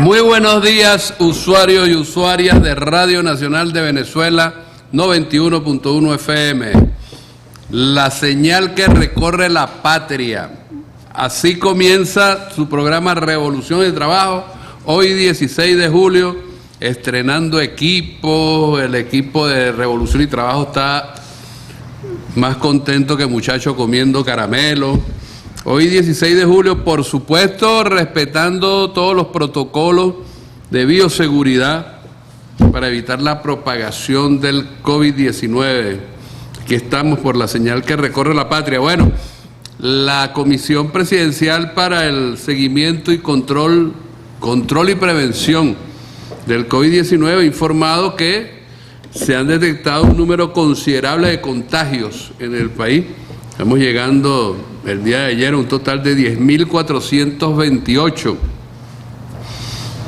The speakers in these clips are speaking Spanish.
Muy buenos días, usuarios y usuarias de Radio Nacional de Venezuela 91.1 FM. La señal que recorre la patria. Así comienza su programa Revolución y Trabajo, hoy 16 de julio, estrenando equipo. El equipo de Revolución y Trabajo está más contento que muchacho comiendo caramelo. Hoy 16 de julio, por supuesto, respetando todos los protocolos de bioseguridad para evitar la propagación del COVID-19. Aquí estamos por la señal que recorre la patria. Bueno, la Comisión Presidencial para el Seguimiento y Control y Prevención del COVID-19 ha informado que se han detectado un número considerable de contagios en el país. Estamos llegando el día de ayer a un total de 10.428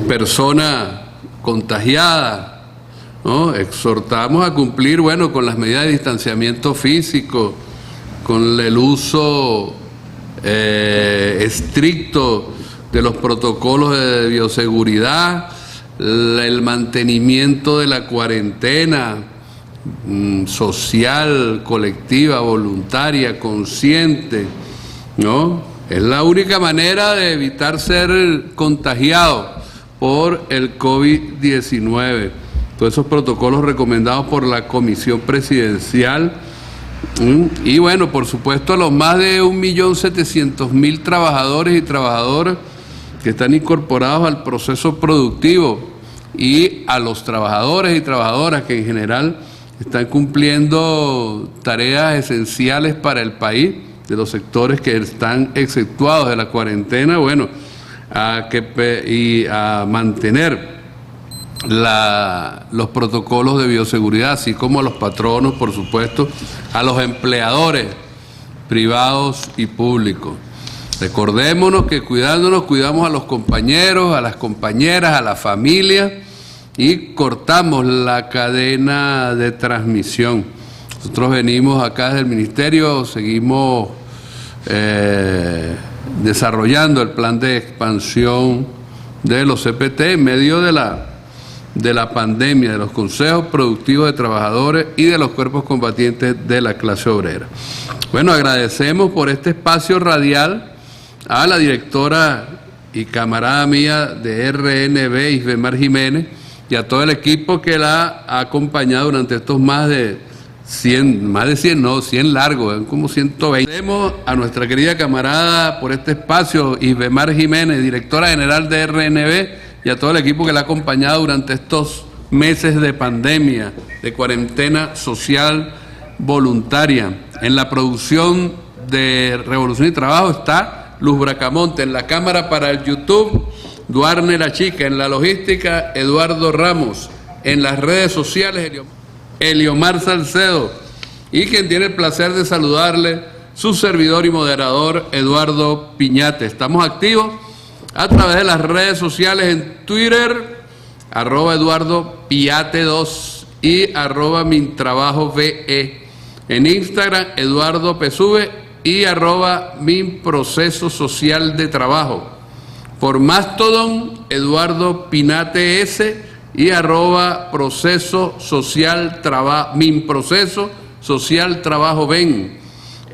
personas contagiadas, ¿no? Exhortamos a cumplir, bueno, con las medidas de distanciamiento físico, con el uso estricto de los protocolos de bioseguridad, el mantenimiento de la cuarentena social, colectiva, voluntaria, consciente, ¿no? Es la única manera de evitar ser contagiado por el COVID-19. Todos esos protocolos recomendados por la Comisión Presidencial. Y bueno, por supuesto, a los más de 1.700.000 trabajadores y trabajadoras que están incorporados al proceso productivo y a los trabajadores y trabajadoras que en general están cumpliendo tareas esenciales para el país, de los sectores que están exceptuados de la cuarentena, bueno, a mantener los protocolos de bioseguridad, así como a los patronos, por supuesto, a los empleadores privados y públicos. Recordémonos que cuidándonos, cuidamos a los compañeros, a las compañeras, a la familia, y cortamos la cadena de transmisión. Nosotros venimos acá desde el Ministerio, seguimos desarrollando el plan de expansión de los CPT en medio de la pandemia, de los consejos productivos de trabajadores y de los cuerpos combatientes de la clase obrera. Bueno, agradecemos por este espacio radial a la directora y camarada mía de RNB, Isbemar Jiménez, y a todo el equipo que la ha acompañado durante estos más de 100 largos, como 120. Agradecemos a nuestra querida camarada por este espacio, Isbemar Jiménez, directora general de RNB, y a todo el equipo que la ha acompañado durante estos meses de pandemia, de cuarentena social voluntaria. En la producción de Revolución y Trabajo está Luz Bracamonte, en la cámara para el YouTube, Duarne La Chica, en la logística, Eduardo Ramos, en las redes sociales, Eliomar Salcedo, y quien tiene el placer de saludarle, su servidor y moderador, Eduardo Piñate. Estamos activos a través de las redes sociales en Twitter, @EduardoPiate2 y @MinTrabajoVE. En Instagram, Eduardo Pesube y @MinProceso Social de Trabajo. Por Mastodon, Eduardo Pinate S y @Proceso Social Trabajo, MinProceso Social Trabajo Ven.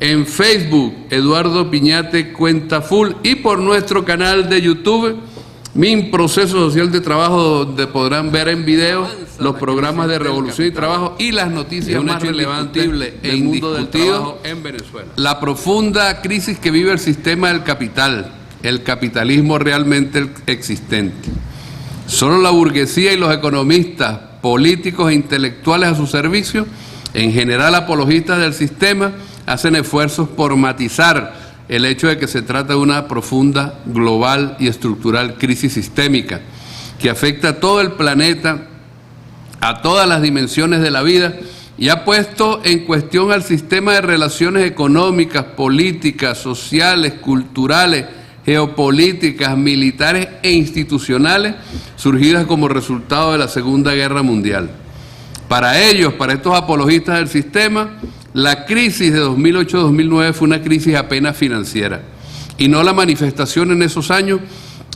En Facebook, Eduardo Piñate Cuenta Full, y por nuestro canal de YouTube, MinProceso Social de Trabajo, donde podrán ver en video los programas de Revolución y Trabajo y las noticias más relevantes del mundo del trabajo en Venezuela. La profunda crisis que vive el sistema del capital, el capitalismo realmente existente. Solo la burguesía y los economistas, políticos e intelectuales a su servicio, en general apologistas del sistema, hacen esfuerzos por matizar el hecho de que se trata de una profunda, global y estructural crisis sistémica que afecta a todo el planeta, a todas las dimensiones de la vida, y ha puesto en cuestión al sistema de relaciones económicas, políticas, sociales, culturales, geopolíticas, militares e institucionales surgidas como resultado de la Segunda Guerra Mundial. Para ellos, para estos apologistas del sistema, la crisis de 2008-2009 fue una crisis apenas financiera y no la manifestación en esos años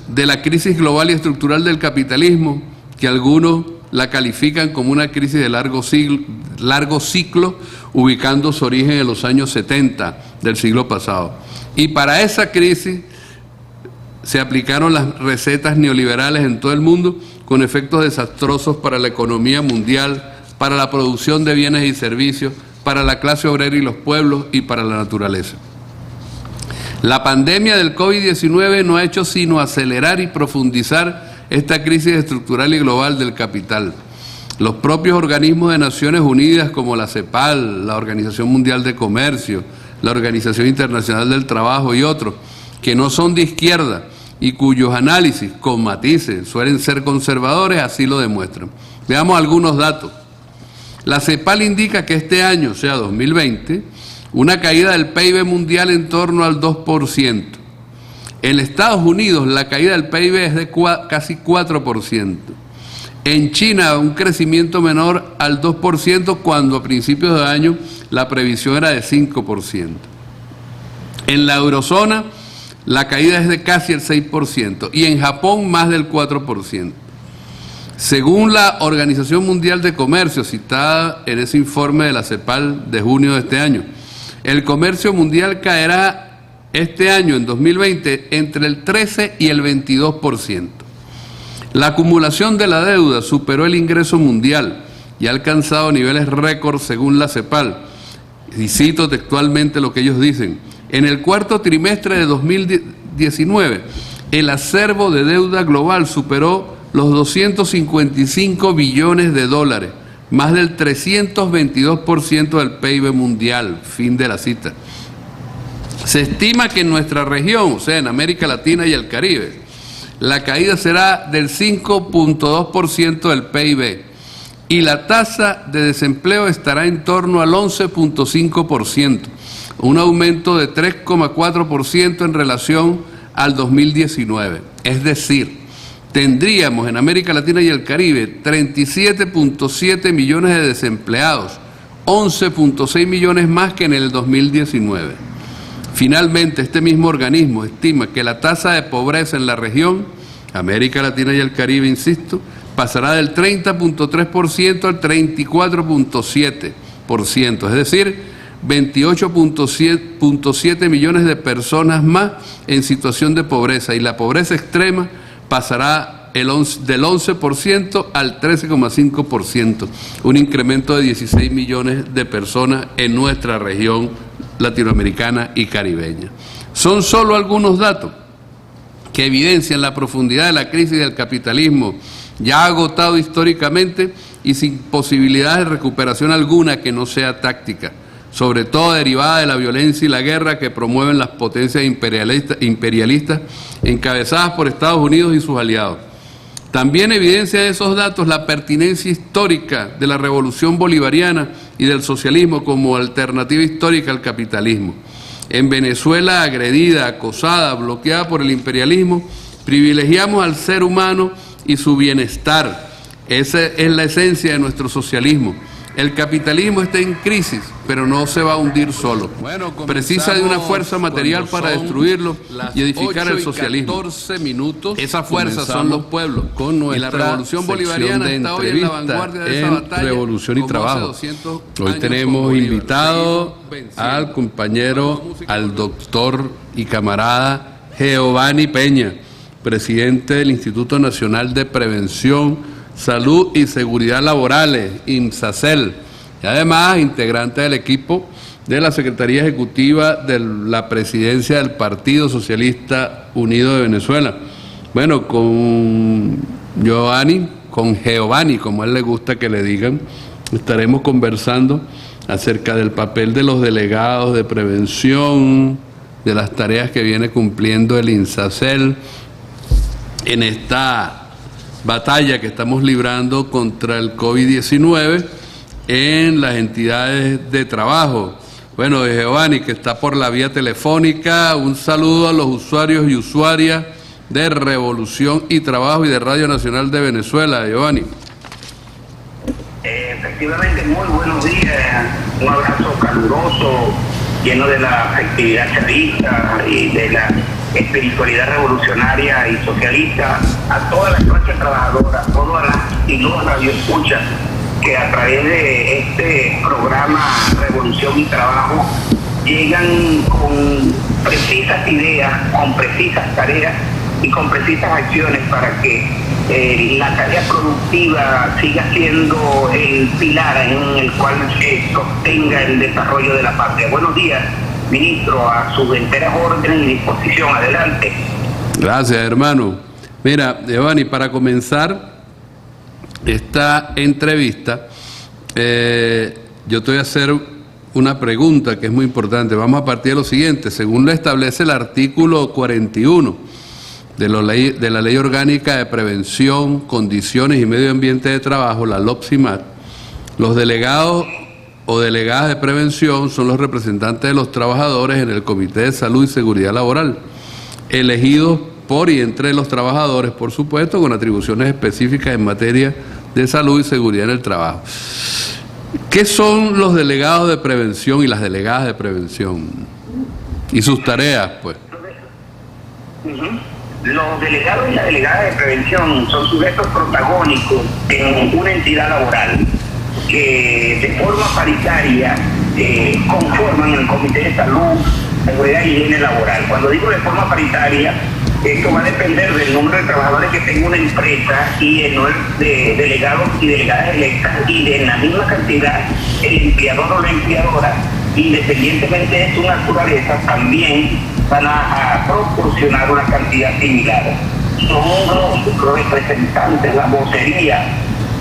de la crisis global y estructural del capitalismo, que algunos la califican como una crisis de largo ciclo, ubicando su origen en los años 70 del siglo pasado. Y para esa crisis se aplicaron las recetas neoliberales en todo el mundo, con efectos desastrosos para la economía mundial, para la producción de bienes y servicios, para la clase obrera y los pueblos y para la naturaleza. La pandemia del COVID-19 no ha hecho sino acelerar y profundizar esta crisis estructural y global del capital. Los propios organismos de Naciones Unidas como la CEPAL, la Organización Mundial de Comercio, la Organización Internacional del Trabajo y otros, que no son de izquierda y cuyos análisis, con matices, suelen ser conservadores, así lo demuestran. Veamos algunos datos. La CEPAL indica que este año, o sea 2020, una caída del PIB mundial en torno al 2%. En Estados Unidos la caída del PIB es de casi 4%. En China un crecimiento menor al 2% cuando a principios de año la previsión era de 5%. En la eurozona la caída es de casi el 6% y en Japón más del 4%. Según la Organización Mundial de Comercio, citada en ese informe de la CEPAL de junio de este año, el comercio mundial caerá este año, en 2020, entre el 13 y el 22%. La acumulación de la deuda superó el ingreso mundial y ha alcanzado niveles récord según la CEPAL. Y cito textualmente lo que ellos dicen. En el cuarto trimestre de 2019, el acervo de deuda global superó los 255 billones de dólares, más del 322% del PIB mundial, fin de la cita. Se estima que en nuestra región, o sea, en América Latina y el Caribe, la caída será del 5.2% del PIB y la tasa de desempleo estará en torno al 11.5%, un aumento de 3.4% en relación al 2019. Es decir, tendríamos en América Latina y el Caribe 37.7 millones de desempleados, 11.6 millones más que en el 2019. Finalmente, este mismo organismo estima que la tasa de pobreza en la región, América Latina y el Caribe, insisto, pasará del 30.3% al 34.7%, es decir, 28.7 millones de personas más en situación de pobreza, y la pobreza extrema pasará del 11% al 13.5%, un incremento de 16 millones de personas en nuestra región latinoamericana y caribeña. Son solo algunos datos que evidencian la profundidad de la crisis del capitalismo, ya agotado históricamente y sin posibilidad de recuperación alguna que no sea táctica, sobre todo derivada de la violencia y la guerra que promueven las potencias imperialistas encabezadas por Estados Unidos y sus aliados. También evidencia esos datos la pertinencia histórica de la revolución bolivariana y del socialismo como alternativa histórica al capitalismo. En Venezuela, agredida, acosada, bloqueada por el imperialismo, privilegiamos al ser humano y su bienestar. Esa es la esencia de nuestro socialismo. El capitalismo está en crisis, pero no se va a hundir solo. Precisa de una fuerza material para destruirlo y edificar el socialismo. 14 minutos. Esa fuerza son los pueblos. Y la revolución bolivariana está hoy en la vanguardia de esa batalla. Revolución y Trabajo. Hoy tenemos invitado al compañero, al doctor y camarada Geovani Peña, presidente del Instituto Nacional de Prevención, Salud y Seguridad Laborales, INSACEL, y además integrante del equipo de la Secretaría Ejecutiva de la Presidencia del Partido Socialista Unido de Venezuela. Bueno, con Geovani, como a él le gusta que le digan, estaremos conversando acerca del papel de los delegados de prevención, de las tareas que viene cumpliendo el INSACEL en esta batalla que estamos librando contra el COVID-19 en las entidades de trabajo. Bueno, Geovani, que está por la vía telefónica, un saludo a los usuarios y usuarias de Revolución y Trabajo y de Radio Nacional de Venezuela. Geovani. Efectivamente, muy buenos días, un abrazo caluroso, lleno de la actividad chavista y de la espiritualidad revolucionaria y socialista, a toda la clase trabajadora, a todas las y los radioescuchas que a través de este programa Revolución y Trabajo llegan con precisas ideas, con precisas tareas y con precisas acciones para que la tarea productiva siga siendo el pilar en el cual se sostenga el desarrollo de la patria. Buenos días, ministro, a sus enteras órdenes y disposición. Adelante. Gracias, hermano. Mira, Giovanni, para comenzar esta entrevista, yo te voy a hacer una pregunta que es muy importante. Vamos a partir de lo siguiente. Según lo establece el artículo 41 de la Ley Orgánica de Prevención, Condiciones y Medio Ambiente de Trabajo, la LOPSIMAT, los delegados o delegadas de prevención son los representantes de los trabajadores en el Comité de Salud y Seguridad Laboral, elegidos por y entre los trabajadores, por supuesto, con atribuciones específicas en materia de salud y seguridad en el trabajo. ¿Qué son los delegados de prevención y las delegadas de prevención? Y sus tareas, pues. Los delegados y las delegadas de prevención son sujetos protagónicos en una entidad laboral que de forma paritaria conforman el Comité de Salud, Seguridad y Higiene Laboral. Cuando digo de forma paritaria, esto va a depender del número de trabajadores que tenga una empresa y el número de delegados y delegadas electas, y de la misma cantidad el empleador o la empleadora, independientemente de su naturaleza, también van a proporcionar una cantidad similar. Son los representantes, la vocería,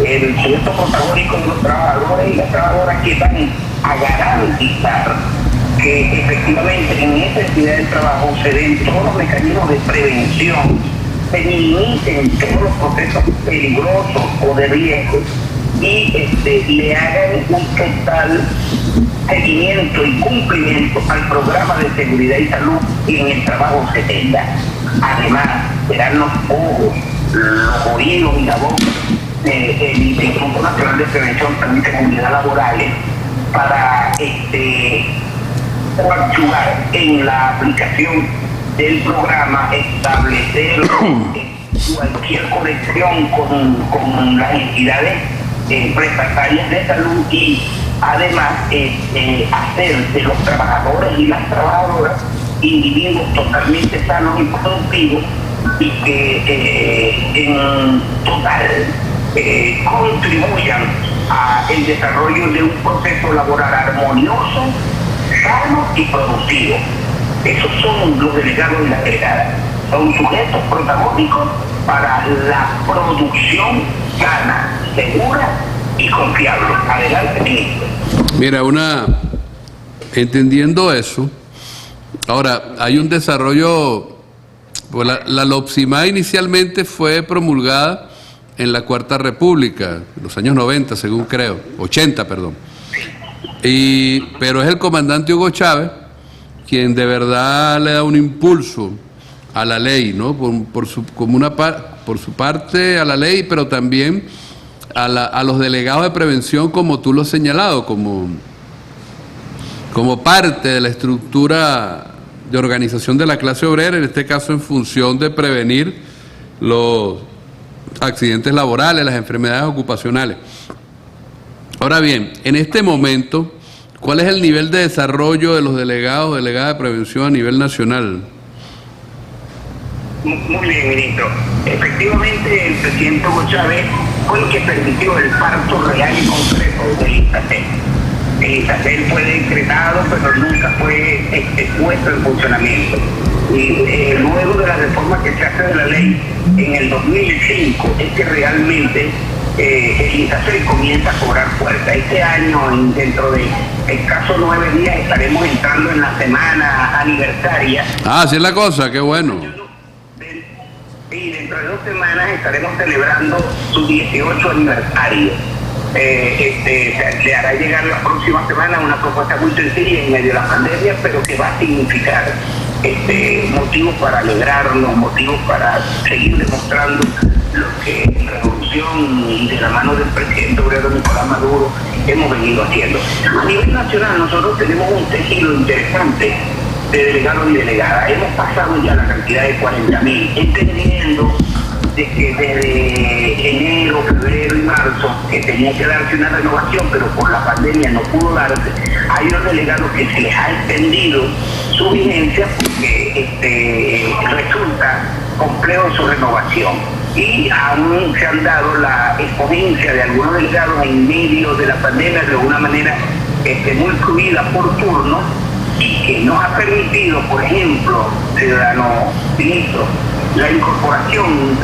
el sujeto protagónico de los trabajadores y las trabajadoras que van a garantizar que efectivamente en esta entidad de trabajo se den todos los mecanismos de prevención, se minimicen todos los procesos peligrosos o de riesgo y le hagan un total seguimiento y cumplimiento al programa de seguridad y salud en el trabajo se tenga. Además, serán los ojos, los oídos y la boca del Instituto Nacional de Prevención y Seguridad Laborales para coadyuvar en la aplicación del programa, establecer cualquier conexión con las entidades prestatarias de salud y además hacer de los trabajadores y las trabajadoras individuos totalmente sanos y productivos y que en total contribuyan al desarrollo de un proceso laboral armonioso, sano y productivo. Esos son los delegados y las delegadas. Son sujetos protagónicos para la producción sana, segura y confiable. Adelante, ministro. Mira, entendiendo eso, ahora hay un desarrollo, pues la LOPSIMAT inicialmente fue promulgada en la Cuarta República, en los años 90, según creo, 80, perdón. Pero es el comandante Hugo Chávez quien de verdad le da un impulso a la ley, ¿no? Por su parte a la ley, pero también a los delegados de prevención, como tú lo has señalado, como parte de la estructura de organización de la clase obrera, en este caso en función de prevenir los accidentes laborales, las enfermedades ocupacionales. Ahora bien, en este momento, ¿cuál es el nivel de desarrollo de los delegados o delegadas de prevención a nivel nacional? Muy bien, ministro. Efectivamente, el presidente Hugo Chávez fue el que permitió el parto real y concreto del INSACEL. El INSACEL fue decretado, pero nunca fue puesto en funcionamiento. Y luego de la reforma que se hace de la ley en el 2005, es que realmente el INSACEL comienza a cobrar fuerza. Este año, dentro de escasos 9 días, estaremos entrando en la semana aniversaria. Ah, así es la cosa, qué bueno. Y dentro de 2 semanas estaremos celebrando su 18 aniversario. Se hará llegar la próxima semana una propuesta muy sencilla en medio de la pandemia, pero que va a significar motivos para alegrarnos, motivos para seguir demostrando lo que en Revolución y de la mano del presidente obrero Nicolás Maduro hemos venido haciendo. A nivel nacional nosotros tenemos un tejido interesante de delegados y delegadas. Hemos pasado ya la cantidad de 40.000, entendiendo de que desde enero, febrero y marzo, que tenía que darse una renovación, pero por la pandemia no pudo darse, hay unos delegados que se les ha extendido su vigencia porque resulta complejo su renovación. Y aún se han dado la escogencia de algunos delegados en medio de la pandemia de una manera muy fluida por turno, y que nos ha permitido, por ejemplo, ciudadano ministro, la incorporación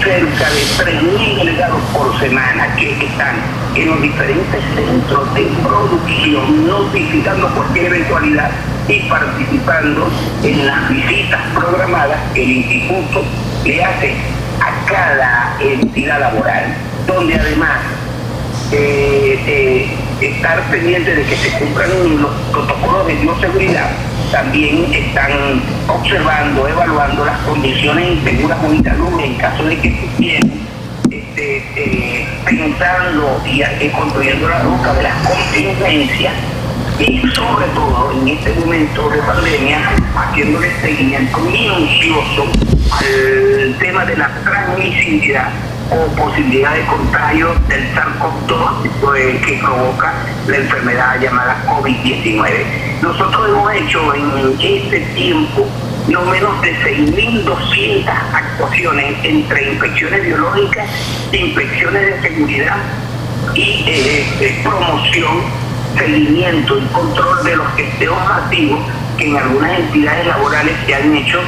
cerca de 3.000 delegados por semana que están en los diferentes centros de producción, notificando cualquier eventualidad y participando en las visitas programadas que el instituto le hace a cada entidad laboral, donde además estar pendiente de que se cumplan los protocolos de bioseguridad, también están observando, evaluando las condiciones inseguras o insalubres en caso de que estuvieran pensando y construyendo la ruta de las contingencias, y sobre todo en este momento de pandemia haciéndole seguimiento minucioso al tema de la transmisibilidad o posibilidad de contagio del SARS-CoV-2 que provoca la enfermedad llamada COVID-19. Nosotros hemos hecho en este tiempo no menos de 6.200 actuaciones entre inspecciones biológicas, inspecciones de seguridad y promoción, seguimiento y control de los testeos masivos que en algunas entidades laborales se han hecho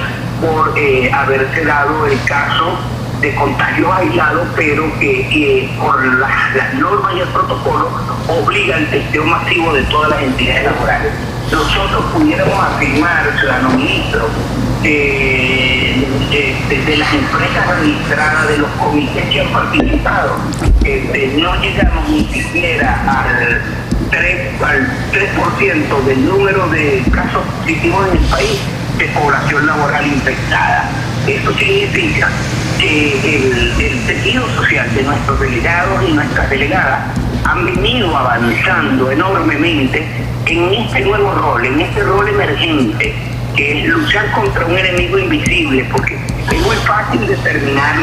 por haberse dado el caso de contagios aislados, pero que por las normas y el protocolo obliga el testeo masivo de todas las entidades laborales. Nosotros pudiéramos afirmar, ciudadano ministro, de las empresas registradas, de los comités que han participado, no llegamos ni siquiera al 3% del número de casos positivos en el país de población laboral infectada. Esto significa que el tejido social de nuestros delegados y nuestras delegadas han venido avanzando enormemente en este nuevo rol, en este rol emergente, que es luchar contra un enemigo invisible, porque es muy fácil determinar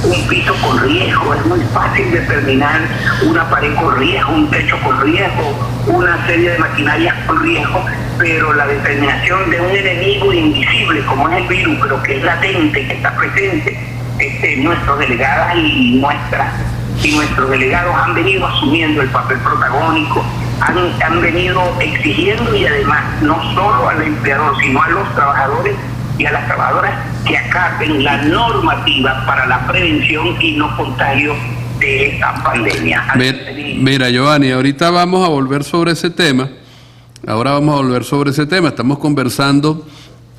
un piso con riesgo, es muy fácil determinar una pared con riesgo, un techo con riesgo, una serie de maquinarias con riesgo, pero la determinación de un enemigo invisible como es el virus, pero que es latente, que está presente, nuestros delegadas y nuestros delegados han venido asumiendo el papel protagónico, han venido exigiendo, y además no solo al empleador, sino a los trabajadores y a las trabajadoras que acaten la normativa para la prevención y no contagio de esta pandemia. Mira, Giovanni, ahorita vamos a volver sobre ese tema. Estamos conversando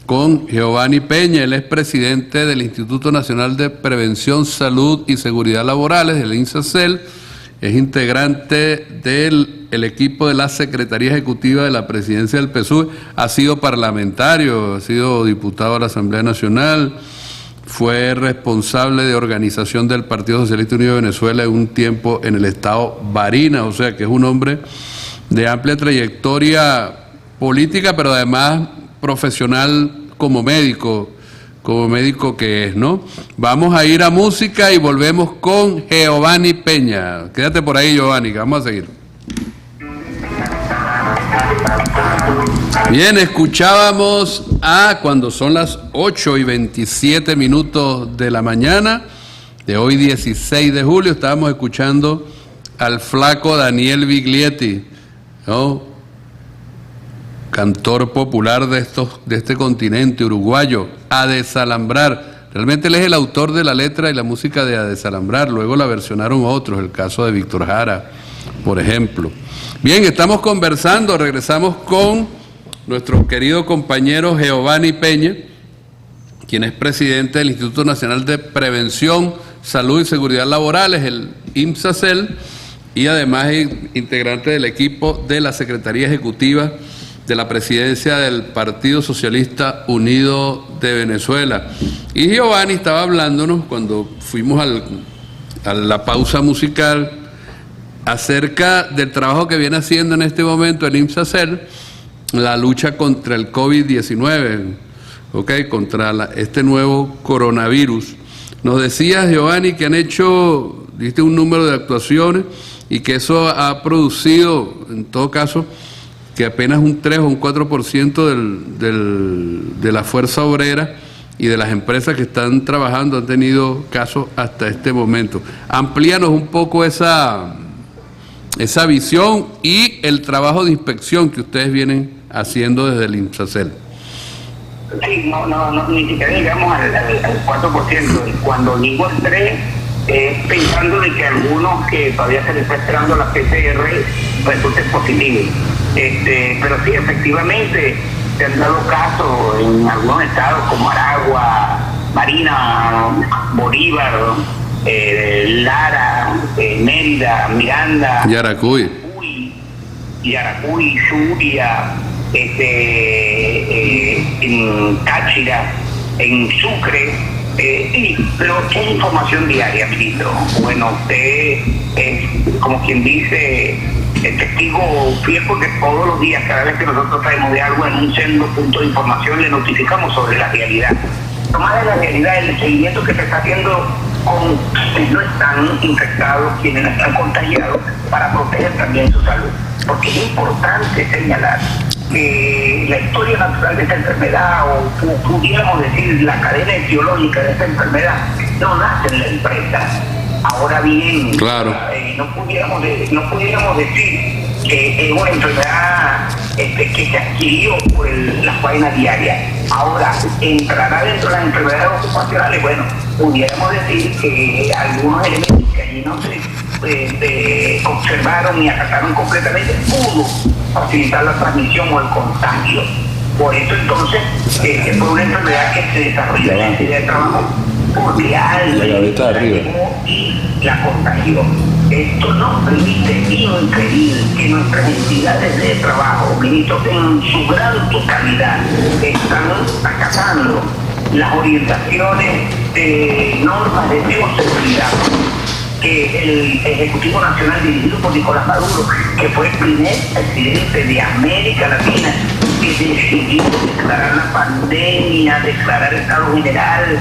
con Giovanni Peña. Él es presidente del Instituto Nacional de Prevención, Salud y Seguridad Laborales, el INSACEL. Es integrante del equipo de la Secretaría Ejecutiva de la Presidencia del PSUV. Ha sido parlamentario, ha sido diputado a la Asamblea Nacional, fue responsable de organización del Partido Socialista Unido de Venezuela en un tiempo en el estado Barinas, o sea que es un hombre de amplia trayectoria política, pero además profesional como médico que es, ¿no? Vamos a ir a música y volvemos con Giovanni Peña. Quédate por ahí, Giovanni, que vamos a seguir. Bien, escuchábamos cuando son las 8:27 de la mañana de hoy 16 de julio, estábamos escuchando al flaco Daniel Biglietti, ¿no? Cantor popular de este continente uruguayo, A Desalambrar. Realmente él es el autor de la letra y la música de A Desalambrar, luego la versionaron otros, el caso de Víctor Jara, por ejemplo. Bien, estamos conversando, regresamos con nuestro querido compañero Giovanni Peña, quien es presidente del Instituto Nacional de Prevención, Salud y Seguridad Laborales, el INSACEL, y además es integrante del equipo de la Secretaría Ejecutiva de la Presidencia del Partido Socialista Unido de Venezuela. Y Giovanni estaba hablándonos, cuando fuimos a la pausa musical, acerca del trabajo que viene haciendo en este momento el INSACEL la lucha contra el COVID-19, contra este nuevo coronavirus. Nos decías, Giovanni, que diste un número de actuaciones y que eso ha producido, en todo caso, que apenas un 3 o un 4% de la fuerza obrera y de las empresas que están trabajando han tenido casos hasta este momento. Amplíanos un poco esa visión y el trabajo de inspección que ustedes vienen haciendo desde el INSACEL. Sí, no, ni siquiera llegamos al 4%. Cuando digo el 3%, pensando de que algunos que todavía se les está esperando la PCR resulten positivos. Pero sí, efectivamente, se han dado casos en algunos estados como Aragua, Marina, Bolívar, Lara, Mérida, Miranda, Yaracuy, Zulia, en Táchira, en Sucre, pero ¿qué información diaria, ministro? Bueno, usted es, como quien dice, el testigo fiel, porque todos los días, cada vez que nosotros traemos de algo en un sendo punto de información, le notificamos sobre la realidad. Tomar de la realidad el seguimiento que se está haciendo con quienes no están infectados, quienes no están contagiados, para proteger también su salud. Porque es importante señalar que la historia natural de esta enfermedad, o pudiéramos decir la cadena etiológica de esta enfermedad, no nace en la empresa. Ahora bien, claro, no pudiéramos decir que es una enfermedad que se adquirió por las faenas diarias. Ahora, ¿entrará dentro de las enfermedades ocupacionales? Bueno, pudiéramos decir que algunos elementos que allí no se observaron y atacaron completamente pudo facilitar la transmisión o el contagio. Por eso entonces fue una enfermedad que se desarrolló en la actividad de trabajo porque alguien la llevó y la contagió. Esto nos permite inferir que nuestras entidades de trabajo, ministros, en su gran totalidad, están acatando las orientaciones de normas de bioseguridad que el Ejecutivo Nacional dirigido por Nicolás Maduro, que fue el primer presidente de América Latina que decidió declarar la pandemia, declarar estado general,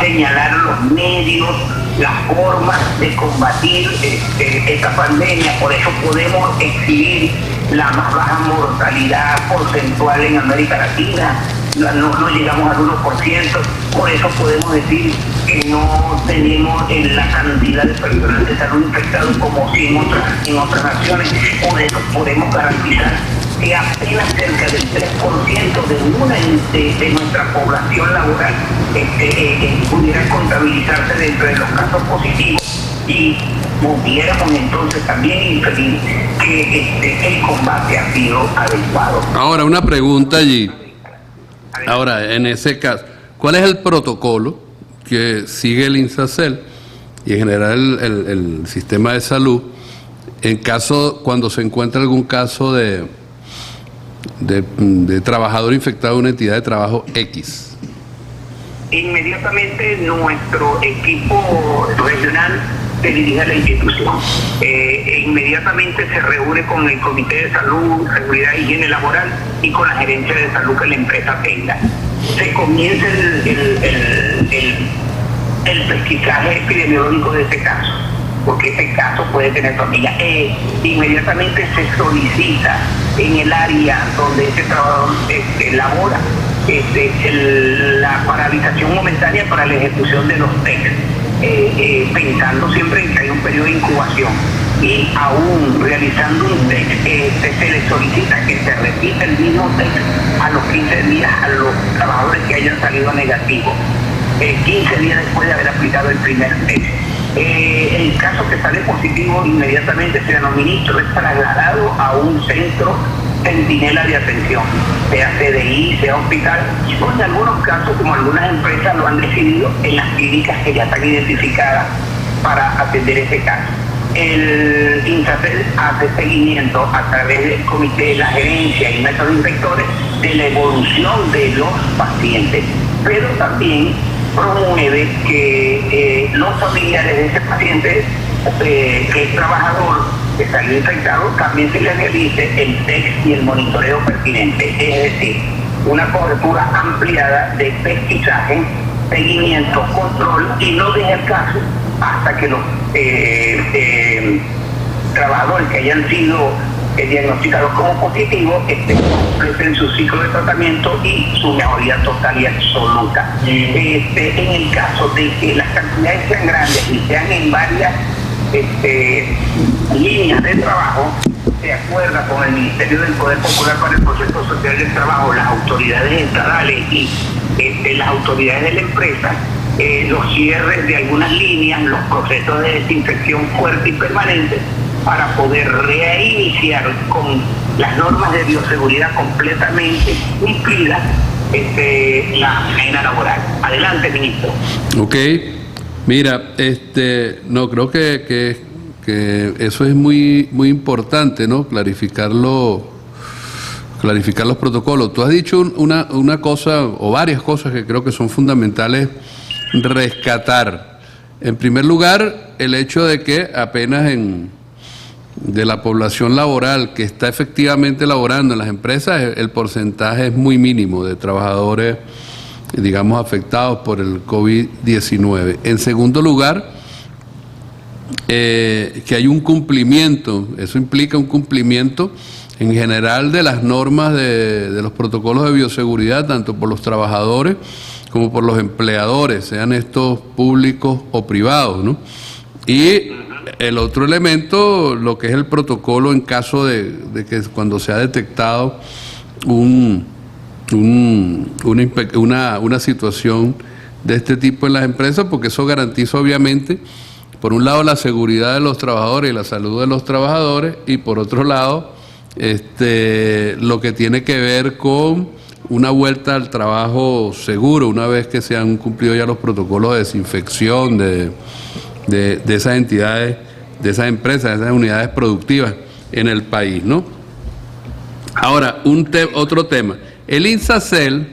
señalar los medios, las formas de combatir esta pandemia. Por eso podemos exhibir la más baja mortalidad porcentual en América Latina. No llegamos al 1%, por eso podemos decir que no tenemos la cantidad de personal de salud infectados como si en otras naciones. Por eso podemos garantizar que apenas cerca del 3% de nuestra población laboral pudiera contabilizarse dentro de los casos positivos, y pudiéramos entonces también inferir que el combate ha sido adecuado. Ahora, una pregunta allí. Ahora, en ese caso, ¿cuál es el protocolo que sigue el INSACEL y en general el sistema de salud cuando se encuentra algún caso de trabajador infectado en una entidad de trabajo X? Inmediatamente nuestro equipo regional se dirige a la institución. Inmediatamente se reúne con el Comité de Salud, Seguridad e Higiene Laboral y con la gerencia de salud que la empresa tenga. Se comienza el pesquisaje epidemiológico de ese caso, porque ese caso puede tener familia. Inmediatamente se solicita en el área donde ese trabajador labora la paralización momentánea para la ejecución de los test, pensando siempre en que hay un periodo de incubación, y aún realizando un test, se le solicita que se repita el mismo test a los 15 días a los trabajadores que hayan salido negativos, 15 días después de haber aplicado el primer test. El caso que sale positivo, inmediatamente sea el ministro es trasladado a un centro centinela de atención, sea CDI, sea hospital, o en algunos casos, como algunas empresas lo han decidido, en las clínicas que ya están identificadas para atender ese caso. El INSACEL hace seguimiento a través del comité, la gerencia y métodos inspectores de la evolución de los pacientes, pero también promueve que los familiares de ese paciente que es trabajador que salió infectado, también se le realice el test y el monitoreo pertinente, es decir, una cobertura ampliada de pesquisaje, seguimiento, control, y no deje el caso hasta que los trabajadores que hayan sido diagnosticados como positivos completen su ciclo de tratamiento y su mejoría total y absoluta. En el caso de que las cantidades sean grandes y sean en varias líneas de trabajo, de acuerdo con el Ministerio del Poder Popular para el Proceso Social del Trabajo, las autoridades estatales y las autoridades de la empresa, los cierres de algunas líneas, los procesos de desinfección fuerte y permanente, para poder reiniciar con las normas de bioseguridad completamente cumplidas la faena laboral. Adelante, ministro. Ok, mira, no, creo que eso es muy importante, ¿no? Clarificar los protocolos. Tú has dicho una cosa o varias cosas que creo que son fundamentales rescatar. En primer lugar, el hecho de que apenas de la población laboral que está efectivamente laborando en las empresas, el porcentaje es muy mínimo de trabajadores, digamos, afectados por el COVID-19. En segundo lugar, que hay un cumplimiento, eso implica un cumplimiento en general de las normas de los protocolos de bioseguridad, tanto por los trabajadores como por los empleadores, sean estos públicos o privados, ¿no? Y el otro elemento, lo que es el protocolo en caso de que cuando se ha detectado una situación de este tipo en las empresas, porque eso garantiza obviamente, por un lado, la seguridad de los trabajadores y la salud de los trabajadores, y por otro lado, lo que tiene que ver con una vuelta al trabajo seguro, una vez que se han cumplido ya los protocolos de desinfección de esas entidades, de esas empresas, de esas unidades productivas en el país, ¿no? Ahora, otro tema. El INSACEL,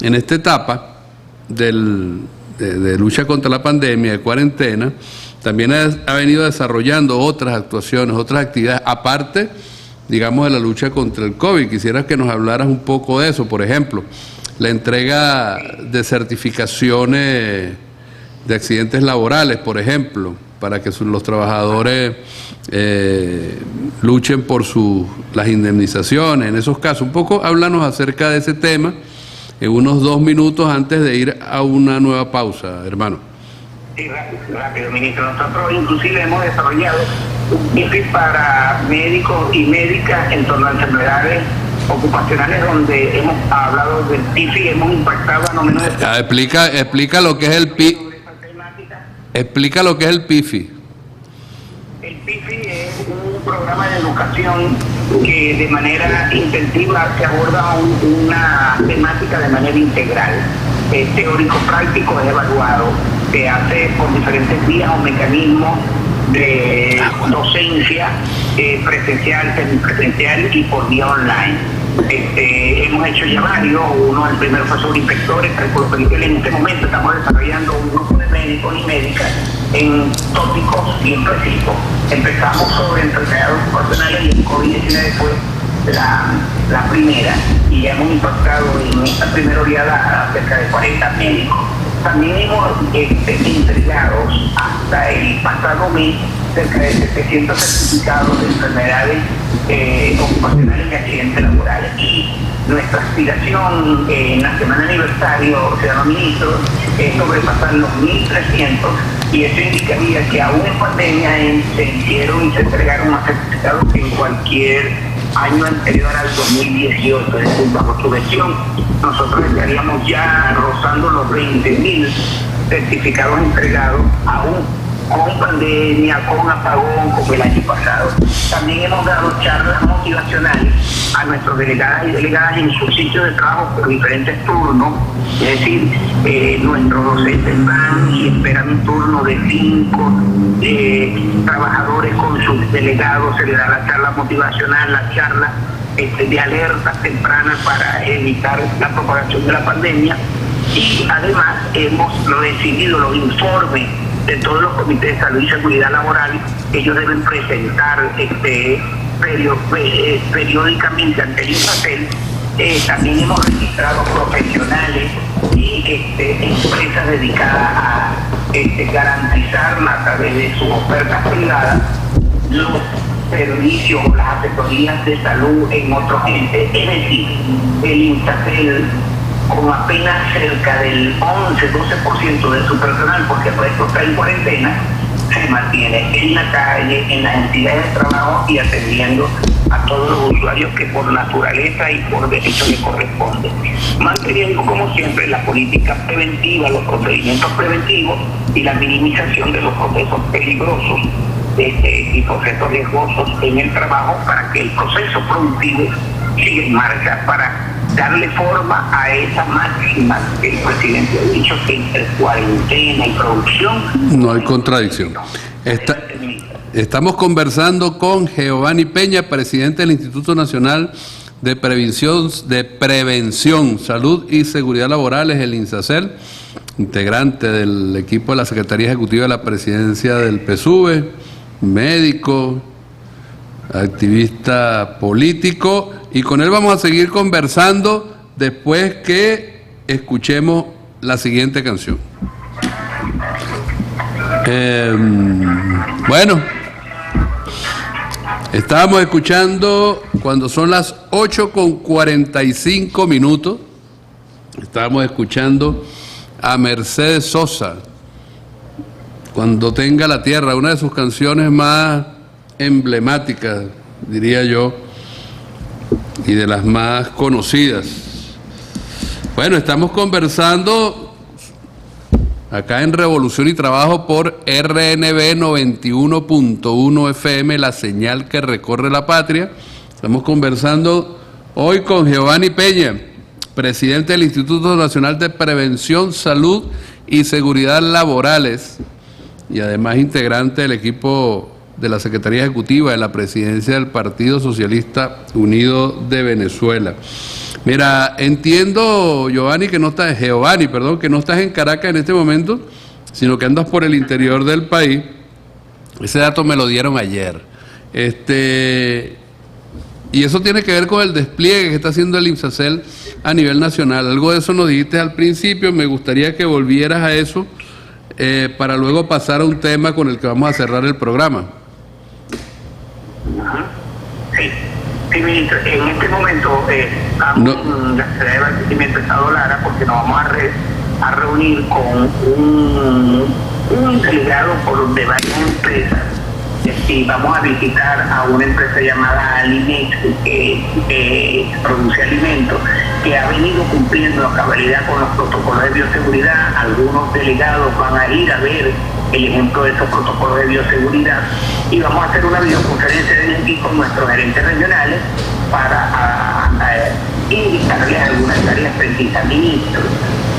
en esta etapa de lucha contra la pandemia, de cuarentena, también ha venido desarrollando otras actuaciones, otras actividades, aparte, digamos, de la lucha contra el COVID. Quisiera que nos hablaras un poco de eso. Por ejemplo, la entrega de certificaciones de accidentes laborales, por ejemplo, para que los trabajadores luchen por las indemnizaciones. En esos casos, un poco háblanos acerca de ese tema en unos 2 minutos antes de ir a una nueva pausa, hermano. Sí, rápido, ministro. Nosotros inclusive hemos desarrollado un kit para médicos y médicas en torno a enfermedades ocupacionales, donde hemos hablado del PIFI y hemos impactado a no menos de... Explica lo que es el PIFI. Explica lo que es el PIFI. El PIFI es un programa de educación que de manera intensiva se aborda una temática de manera integral. Es teórico-práctico, es evaluado, se hace por diferentes vías o mecanismos de docencia presencial, semipresencial y por vía online. Hemos hecho ya varios, uno, el primero fue sobre inspectores, calculo que en este momento estamos desarrollando un grupo de médicos y médicas en tópicos bien precisos. Empezamos sobre enfermedades ocupacionales y el COVID-19 fue la primera, y ya hemos impactado en esta primera oleada a cerca de 40 médicos. También hemos entregado hasta el pasado mes cerca de 700 certificados de enfermedades ocupacionales y accidentes laborales. Y nuestra aspiración en la semana aniversario, ciudadano ministro, es sobrepasar los 1.300, y eso indicaría que aún en pandemia se hicieron y se entregaron más certificados que en cualquier año anterior al 2018. Es decir, bajo su gestión, nosotros estaríamos ya rozando los 20.000 certificados entregados, aún con pandemia, con apagón, como el año pasado. También hemos dado charlas motivacionales a nuestros delegadas y delegadas en sus sitios de trabajo por diferentes turnos. Es decir, nuestros docentes van y esperan un turno de 5 trabajadores con sus delegados, se les da la charla motivacional, la charla de alertas tempranas para evitar la propagación de la pandemia. Y además hemos recibido los informes de todos los comités de salud y seguridad laboral ellos deben presentar periódicamente ante el INSACEL. También hemos registrado profesionales y empresas dedicadas a garantizar a través de sus ofertas privadas los servicios o las asesorías de salud en otros entes. Es decir, el INSACEL, con apenas cerca del 11-12% de su personal, porque el resto está en cuarentena, se mantiene en la calle, en las entidades de trabajo y atendiendo a todos los usuarios que por naturaleza y por derecho le corresponden, manteniendo como siempre la política preventiva, los procedimientos preventivos y la minimización de los procesos peligrosos y procesos riesgosos en el trabajo, para que el proceso productivo siga en marcha, para darle forma a esa máxima que el presidente ha dicho, que entre cuarentena y producción no hay contradicción. Estamos conversando con Giovanni Peña, presidente del Instituto Nacional de Prevención, Salud y Seguridad Laborales, el INSACEL, integrante del equipo de la Secretaría Ejecutiva de la Presidencia del PSUV, médico, activista político, y con él vamos a seguir conversando después que escuchemos la siguiente canción. Bueno, estábamos escuchando cuando son las 8:45, estábamos escuchando a Mercedes Sosa, Cuando tenga la tierra, una de sus canciones más emblemáticas, diría yo, y de las más conocidas. Bueno, estamos conversando acá en Revolución y Trabajo por RNB 91.1 FM, la señal que recorre la patria. Estamos conversando hoy con Giovanni Peña, presidente del Instituto Nacional de Prevención, Salud y Seguridad Laborales, y además integrante del equipo de la Secretaría Ejecutiva de la Presidencia del Partido Socialista Unido de Venezuela. Mira, entiendo, Giovanni, que no estás en Caracas en este momento, sino que andas por el interior del país. Ese dato me lo dieron ayer. Y eso tiene que ver con el despliegue que está haciendo el INSACEL a nivel nacional. Algo de eso nos dijiste al principio, me gustaría que volvieras a eso para luego pasar a un tema con el que vamos a cerrar el programa. Sí, ministro, en este momento estamos en la Secretaría de Abastecimiento de Estado Lara, porque nos vamos a reunir con un delegado de varias empresas. Y vamos a visitar a una empresa llamada Alimex, que produce alimentos, que ha venido cumpliendo a cabalidad con los protocolos de bioseguridad. Algunos delegados van a ir a ver el ejemplo de esos protocolos de bioseguridad, y vamos a hacer una videoconferencia de aquí con nuestros gerentes regionales para indicarles algunas tareas precisas. Ministro,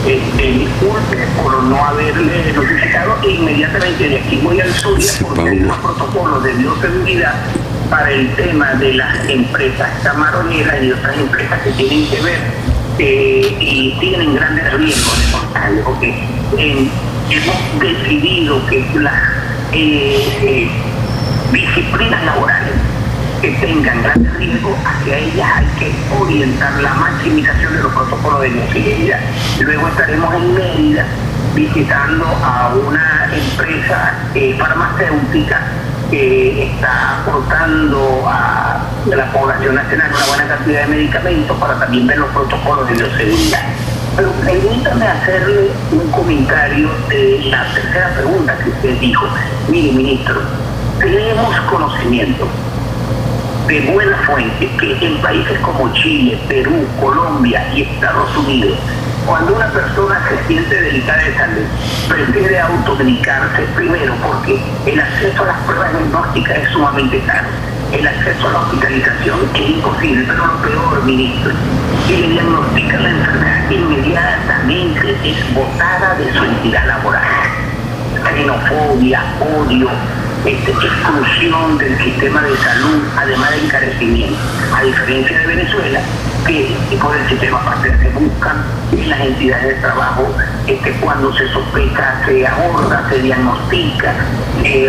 disculpe por no haberle notificado, e inmediatamente de aquí voy al Zulia, porque hay unos protocolos de bioseguridad para el tema de las empresas camaroneras y otras empresas que tienen que ver y tienen grandes riesgos de contagio, porque hemos decidido que las disciplinas laborales que tengan grandes riesgos, hacia ellas hay que orientar la maximización de los protocolos de bioseguridad. Luego estaremos en Mérida visitando a una empresa farmacéutica que está aportando a la población nacional una buena cantidad de medicamentos, para también ver los protocolos de bioseguridad. Pero permítame hacerle un comentario de la tercera pregunta que usted dijo. Mire, ministro, tenemos conocimiento de buena fuente que en países como Chile, Perú, Colombia y Estados Unidos, cuando una persona se siente delicada de salud, prefiere automedicarse, primero porque el acceso a las pruebas diagnósticas es sumamente caro, el acceso a la hospitalización es imposible, pero lo peor, ministro, que le diagnostican la enfermedad, inmediatamente es botada de su entidad laboral. Xenofobia, odio, exclusión del sistema de salud, además de encarecimiento. A diferencia de Venezuela, y por el sistema patria se buscan en las entidades de trabajo, cuando se sospecha, se aborda, se diagnostica,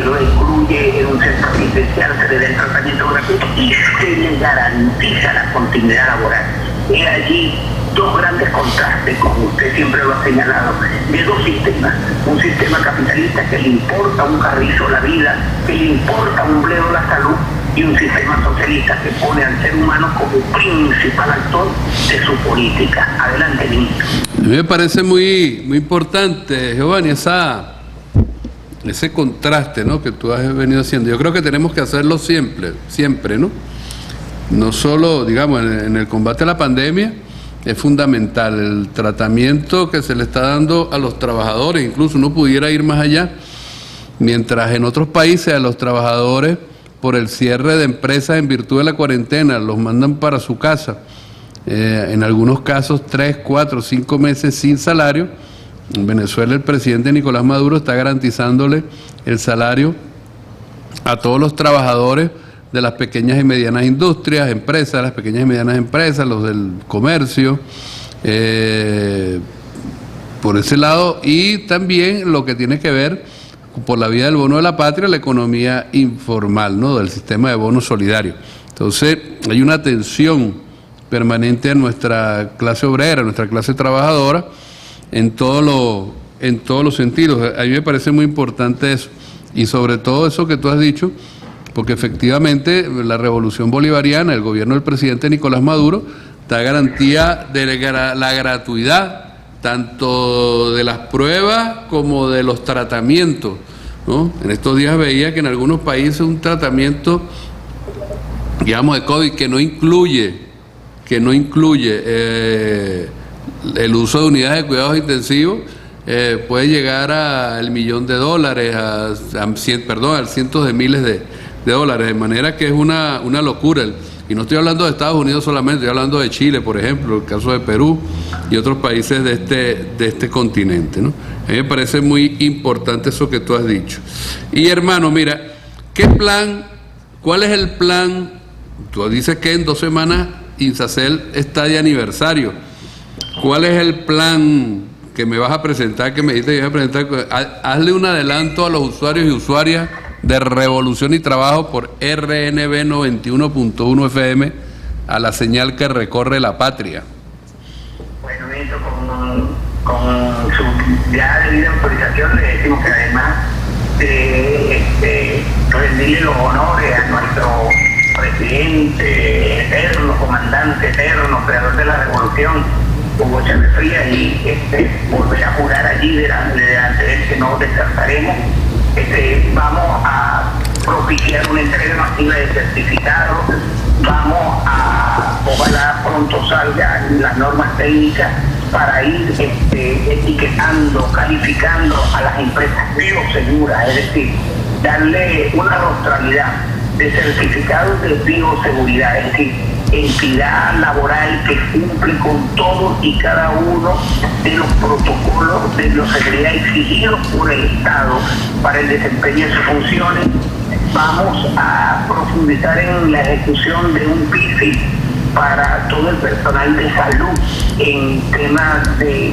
lo incluye en un centro asistencial, se le da el tratamiento gratuito y se le garantiza la continuidad laboral. Es allí dos grandes contrastes, como usted siempre lo ha señalado, de dos sistemas. Un sistema capitalista que le importa un carrizo la vida, que le importa un bledo la salud, y un sistema socialista que pone al ser humano como principal actor de su política. Adelante, ministro. A mí me parece muy importante, Giovanni, ese contraste, ¿no?, que tú has venido haciendo. Yo creo que tenemos que hacerlo siempre, ¿no? No solo, digamos, en el combate a la pandemia, es fundamental el tratamiento que se le está dando a los trabajadores. Incluso uno pudiera ir más allá, mientras en otros países a los trabajadores, por el cierre de empresas en virtud de la cuarentena, los mandan para su casa, en algunos casos 3, 4, 5 meses sin salario. En Venezuela el presidente Nicolás Maduro está garantizándole el salario a todos los trabajadores de las pequeñas y medianas industrias, empresas, las pequeñas y medianas empresas, los del comercio, por ese lado, y también lo que tiene que ver por la vía del bono de la patria, la economía informal, ¿no?, del sistema de bonos solidarios. Entonces, hay una tensión permanente en nuestra clase obrera, nuestra clase trabajadora, en todos los sentidos. A mí me parece muy importante eso, y sobre todo eso que tú has dicho, porque efectivamente la revolución bolivariana, el gobierno del presidente Nicolás Maduro, da garantía de la gratuidad tanto de las pruebas como de los tratamientos, ¿no? En estos días veía que en algunos países un tratamiento, digamos, de COVID que no incluye el uso de unidades de cuidados intensivos, puede llegar al $1.000.000, a cientos de miles de dólares, de manera que es una locura. Y no estoy hablando de Estados Unidos solamente, estoy hablando de Chile, por ejemplo, el caso de Perú y otros países de este continente, ¿no? A mí me parece muy importante eso que tú has dicho. Y hermano, mira, ¿cuál es el plan? Tú dices que en 2 semanas INSACEL está de aniversario. ¿Cuál es el plan que me vas a presentar, que me dijiste que ibas a presentar? Hazle un adelanto a los usuarios y usuarias de Revolución y Trabajo por RNB 91.1 FM, a la señal que recorre la patria. Bueno, ministro, con su ya debida autorización le decimos que además de rendirle los honores a nuestro presidente eterno, comandante eterno, creador de la revolución, Hugo Chávez Frías, y volver a jurar allí delante de él que no descansaremos. Vamos a propiciar una entrega masiva de certificados, vamos a, ojalá pronto salgan las normas técnicas para ir etiquetando, calificando a las empresas bioseguras, es decir, darle una rostralidad de certificados de bioseguridad, es decir, entidad laboral que cumple con todos y cada uno de los protocolos de bioseguridad exigidos por el Estado para el desempeño de sus funciones. Vamos a profundizar en la ejecución de un PIFI para todo el personal de salud en temas de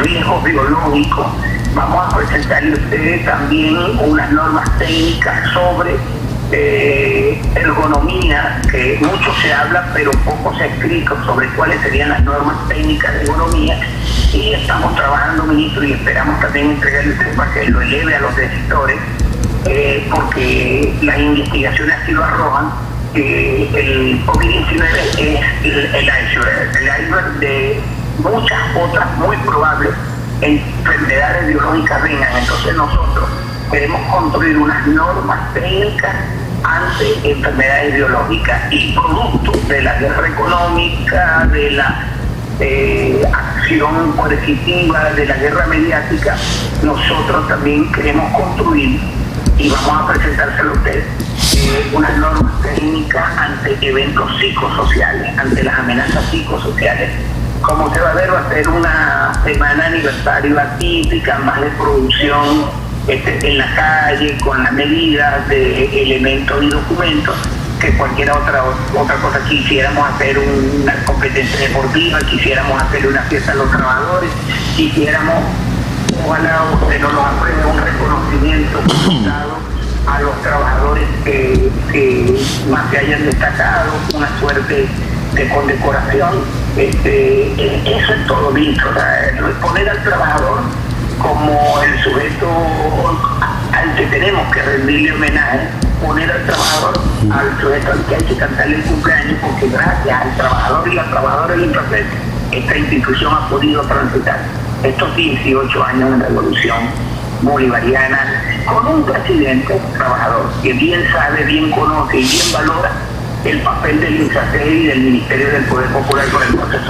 riesgos biológicos. Vamos a presentarle a ustedes también unas normas técnicas sobre ergonomía, que mucho se habla pero poco se ha escrito sobre cuáles serían las normas técnicas de ergonomía, y estamos trabajando, ministro, y esperamos también entregarle usted para que lo eleve a los decisores, porque las investigaciones así lo arrojan, que el COVID-19 es el iceberg de muchas otras muy probables enfermedades biológicas vengan. Entonces nosotros queremos construir unas normas técnicas ante enfermedades biológicas, y producto de la guerra económica, de la acción coercitiva, de la guerra mediática, nosotros también queremos construir, y vamos a presentárselo a ustedes, unas normas técnicas ante eventos psicosociales, ante las amenazas psicosociales. Como se va a ver, va a ser una semana aniversario atípica, más de producción en la calle, con las medidas de elementos y documentos, que cualquier otra cosa. Quisiéramos hacer una competencia deportiva, quisiéramos hacer una fiesta a los trabajadores, quisiéramos, ojalá usted no nos apruebe, un reconocimiento a los trabajadores que más se hayan destacado, una suerte de condecoración. Eso es todo lindo, o sea, poner al trabajador como el sujeto al que tenemos que rendirle homenaje, poner al trabajador, al sujeto al que hay que cantarle el cumpleaños, porque gracias al trabajador y la trabajadora del proceso, esta institución ha podido transitar estos 18 años de revolución bolivariana con un presidente trabajador que bien sabe, bien conoce y bien valora el papel del INSACED y del Ministerio del Poder Popular por el proceso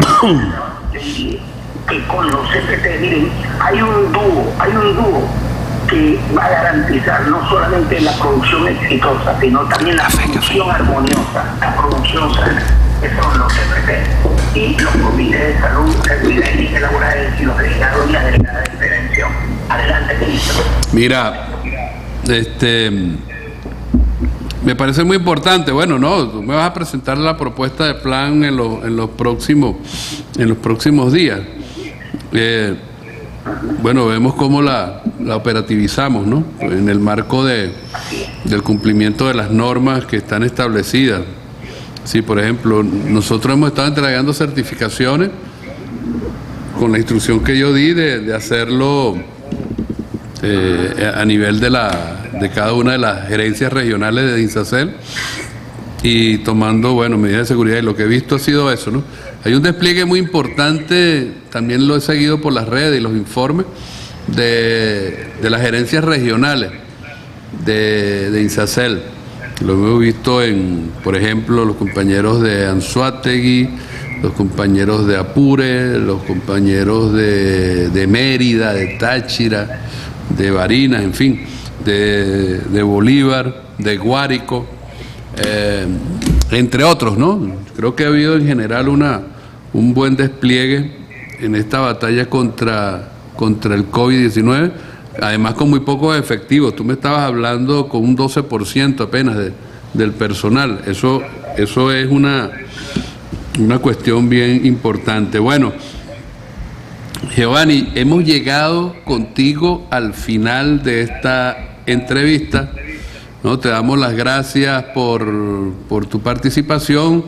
que con los CPT, miren, hay un dúo que va a garantizar no solamente la producción exitosa, sino también la producción armoniosa, la producción sana, que son los CPT y los comités de salud, seguridad y laborales y los delegados y las delegadas de prevención. Adelante, ministro. Mira, me parece muy importante. Bueno, no, tú me vas a presentar la propuesta de plan en los próximos días. Bueno, vemos cómo la operativizamos, ¿no? En el marco del cumplimiento de las normas que están establecidas. Sí, por ejemplo, nosotros hemos estado entregando certificaciones con la instrucción que yo di de hacerlo a nivel de cada una de las gerencias regionales de INSACEL y tomando, bueno, medidas de seguridad, y lo que he visto ha sido eso, ¿no? Hay un despliegue muy importante, también lo he seguido por las redes y los informes de las gerencias regionales de INSACEL. Lo hemos visto por ejemplo, los compañeros de Anzoátegui, los compañeros de Apure, los compañeros de Mérida, de Táchira, de Barinas, en fin, de Bolívar, de Guárico, entre otros, ¿no? Creo que ha habido en general un buen despliegue en esta batalla contra el COVID-19, además con muy pocos efectivos. Tú me estabas hablando con un 12% apenas del personal. Eso es una cuestión bien importante. Bueno, Giovanni, hemos llegado contigo al final de esta entrevista, ¿no? Te damos las gracias por tu participación.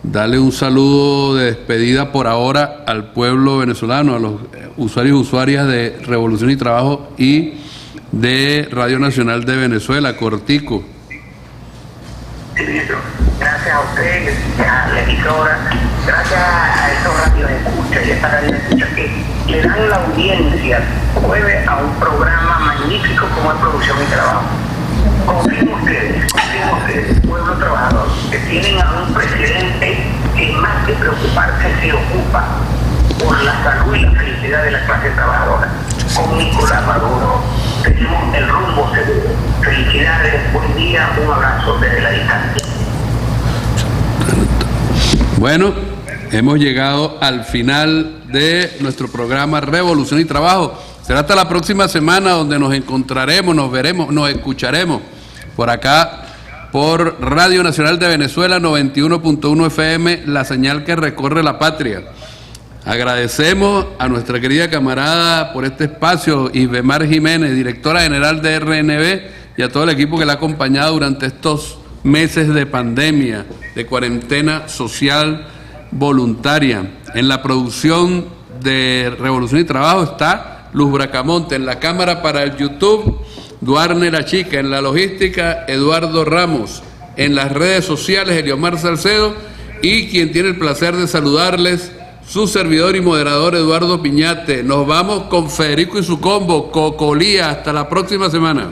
Dale un saludo de despedida por ahora al pueblo venezolano, a los usuarios y usuarias de Revolución y Trabajo y de Radio Nacional de Venezuela, cortico. Sí, ministro. Gracias a usted, a la emisora, gracias a estos radioescuchas y a estas radioescuchas que le dan la audiencia jueves a un programa magnífico como es Producción y Trabajo. Confíen ustedes, pueblo trabajador, que tienen a un presidente que más que preocuparse se ocupa por la salud y la felicidad de la clase trabajadora. Con Nicolás Maduro tenemos el rumbo seguro. Felicidades, buen día, un abrazo desde la distancia. Bueno, hemos llegado al final de nuestro programa Revolución y Trabajo. Será hasta la próxima semana donde nos encontraremos, nos veremos, nos escucharemos por acá, por Radio Nacional de Venezuela 91.1 FM, la señal que recorre la patria. Agradecemos a nuestra querida camarada por este espacio, Isbemar Jiménez, directora general de RNB, y a todo el equipo que la ha acompañado durante estos meses de pandemia, de cuarentena social voluntaria. En la producción de Revolución y Trabajo está Luz Bracamonte, en la cámara para el YouTube, Duarne La Chica, en la logística, Eduardo Ramos, en las redes sociales, Eliomar Salcedo, y quien tiene el placer de saludarles, su servidor y moderador, Eduardo Piñate. Nos vamos con Federico y su combo, Cocolía. Hasta la próxima semana.